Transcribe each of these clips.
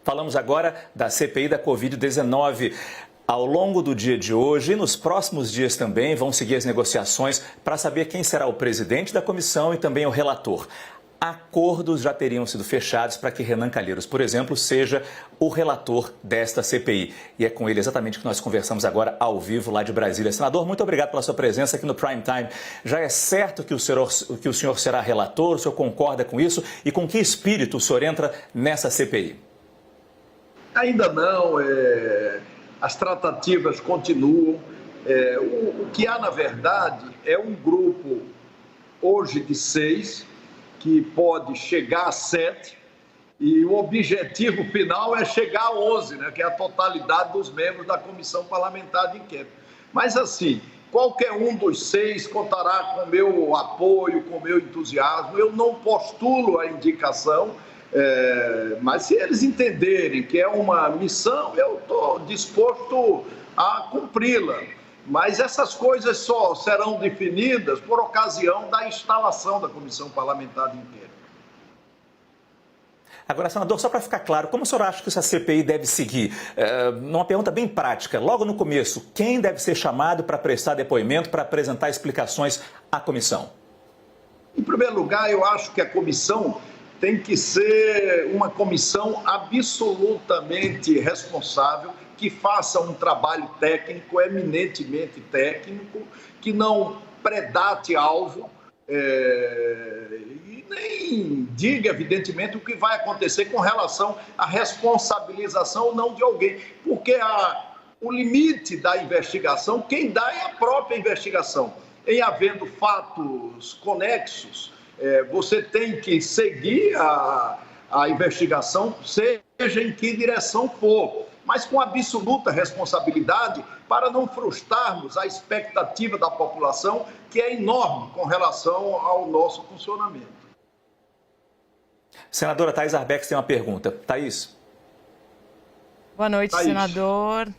Falamos agora da CPI da Covid-19. Ao longo do dia de hoje e nos próximos dias também vão seguir as negociações para saber quem será o presidente da comissão e também o relator. Acordos já teriam sido fechados para que Renan Calheiros, por exemplo, seja o relator desta CPI. E é com ele exatamente que nós conversamos agora ao vivo lá de Brasília. Senador, muito obrigado pela sua presença aqui no Prime Time. Já é certo que o senhor será relator? O senhor concorda com isso? E com que espírito o senhor entra nessa CPI? Ainda não. As tratativas continuam. O que há, na verdade, é um grupo hoje de 6, que pode chegar a 7, e o objetivo final é chegar a 11, né, que é a totalidade dos membros da Comissão Parlamentar de Inquérito. Mas, assim, qualquer um dos 6 contará com o meu apoio, com o meu entusiasmo. Eu não postulo a indicação, mas se eles entenderem que é uma missão, eu estou disposto a cumpri-la. Mas essas coisas só serão definidas por ocasião da instalação da Comissão Parlamentar de Inquérito. Agora, senador, só para ficar claro, como o senhor acha que essa CPI deve seguir? Numa pergunta bem prática, logo no começo, quem deve ser chamado para prestar depoimento, para apresentar explicações à comissão? Em primeiro lugar, eu acho que a comissão tem que ser uma comissão absolutamente responsável, que faça um trabalho técnico, eminentemente técnico, que não predate alvo e nem diga, evidentemente, o que vai acontecer com relação à responsabilização ou não de alguém, porque o limite da investigação, quem dá é a própria investigação. Em havendo fatos conexos, você tem que seguir a investigação, seja em que direção for, mas com absoluta responsabilidade para não frustrarmos a expectativa da população, que é enorme com relação ao nosso funcionamento. Senadora Thaís Arbex tem uma pergunta. Thaís. Boa noite, Thaís. senador.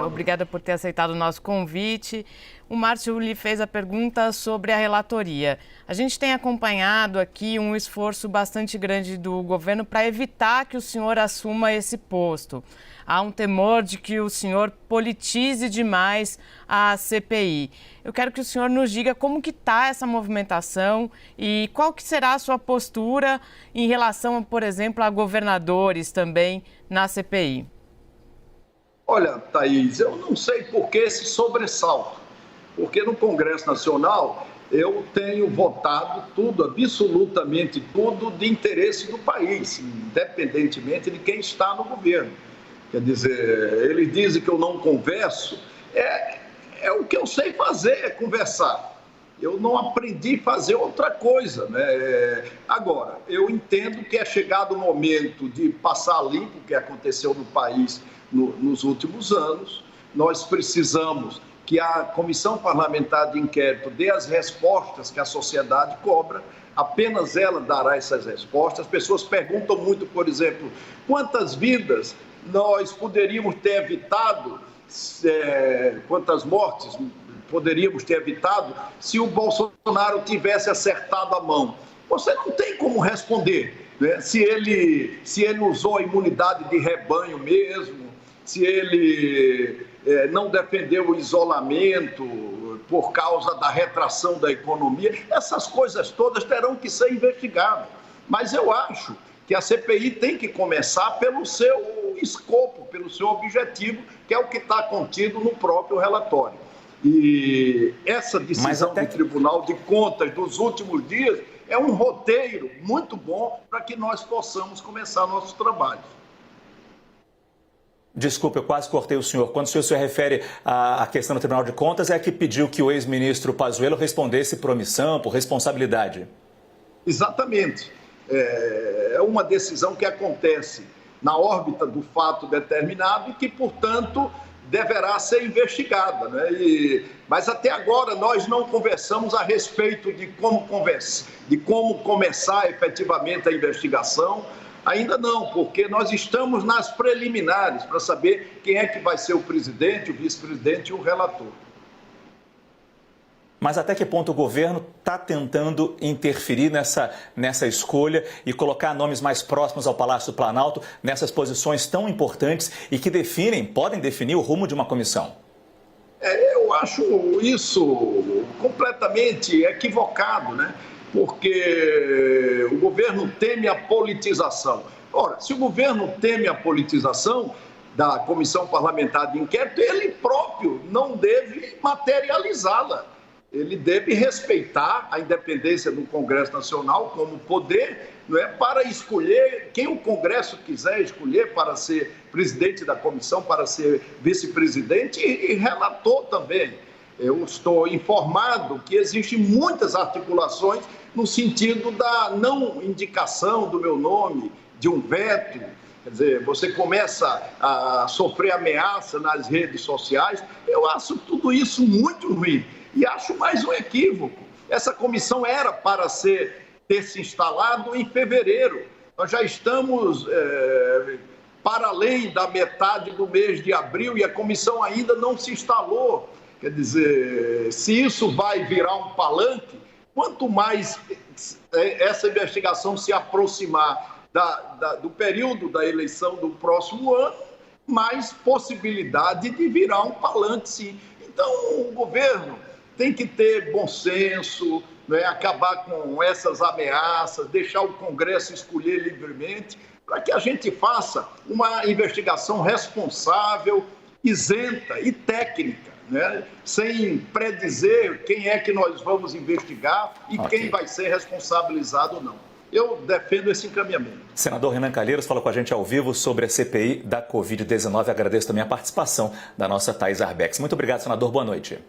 Obrigada por ter aceitado o nosso convite. O Márcio lhe fez a pergunta sobre a relatoria. A gente tem acompanhado aqui um esforço bastante grande do governo para evitar que o senhor assuma esse posto. Há um temor de que o senhor politize demais a CPI. Eu quero que o senhor nos diga como que está essa movimentação e qual que será a sua postura em relação, por exemplo, a governadores também na CPI. Olha, Thaís, eu não sei por que esse sobressalto, porque no Congresso Nacional eu tenho votado tudo, absolutamente tudo, de interesse do país, independentemente de quem está no governo. Quer dizer, eles dizem que eu não converso, é o que eu sei fazer, é conversar. Eu não aprendi a fazer outra coisa, né? Agora, eu entendo que é chegado o momento de passar limpo o que aconteceu no país nos últimos anos. Nós precisamos que a Comissão Parlamentar de Inquérito dê as respostas que a sociedade cobra, apenas ela dará essas respostas. As pessoas perguntam muito, por exemplo, quantas vidas nós poderíamos ter evitado, quantas mortes poderíamos ter evitado se o Bolsonaro tivesse acertado a mão. Você não tem como responder, né? Se ele usou a imunidade de rebanho mesmo, se ele não defendeu o isolamento por causa da retração da economia, essas coisas todas terão que ser investigadas. Mas eu acho que a CPI tem que começar pelo seu escopo, pelo seu objetivo, que é o que está contido no próprio relatório. E essa decisão do Tribunal de Contas dos últimos dias é um roteiro muito bom para que nós possamos começar nossos trabalhos. Desculpa, eu quase cortei o senhor. Quando o senhor se refere à questão do Tribunal de Contas, é que pediu que o ex-ministro Pazuello respondesse por omissão, por responsabilidade. Exatamente. É uma decisão que acontece na órbita do fato determinado e que, portanto, deverá ser investigada, né? Mas até agora nós não conversamos a respeito de como começar efetivamente a investigação. Ainda não, porque nós estamos nas preliminares para saber quem é que vai ser o presidente, o vice-presidente e o relator. mas até que ponto o governo está tentando interferir nessa escolha e colocar nomes mais próximos ao Palácio do Planalto nessas posições tão importantes e que podem definir o rumo de uma comissão? Eu acho isso completamente equivocado, né? Porque o governo teme a politização. Ora, se o governo teme a politização da Comissão Parlamentar de Inquérito, ele próprio não deve materializá-la. Ele deve respeitar a independência do Congresso Nacional como poder, não é, para escolher quem o Congresso quiser escolher para ser presidente da comissão, para ser vice-presidente e relator também. Eu estou informado que existem muitas articulações no sentido da não indicação do meu nome, de um veto. Quer dizer, você começa a sofrer ameaça nas redes sociais. Eu acho tudo isso muito ruim e acho mais um equívoco. Essa comissão era para ter se instalado em fevereiro. Nós já estamos para além da metade do mês de abril e a comissão ainda não se instalou. Quer dizer, se isso vai virar um palanque, quanto mais essa investigação se aproximar do período da eleição do próximo ano, mais possibilidade de virar um palanque, sim. Então, o governo tem que ter bom senso, né, acabar com essas ameaças, deixar o Congresso escolher livremente, para que a gente faça uma investigação responsável, isenta e técnica, né, sem predizer quem é que nós vamos investigar e quem vai ser responsabilizado ou não. Eu defendo esse encaminhamento. Senador Renan Calheiros fala com a gente ao vivo sobre a CPI da Covid-19. Agradeço também a participação da nossa Thaís Arbex. Muito obrigado, senador. Boa noite.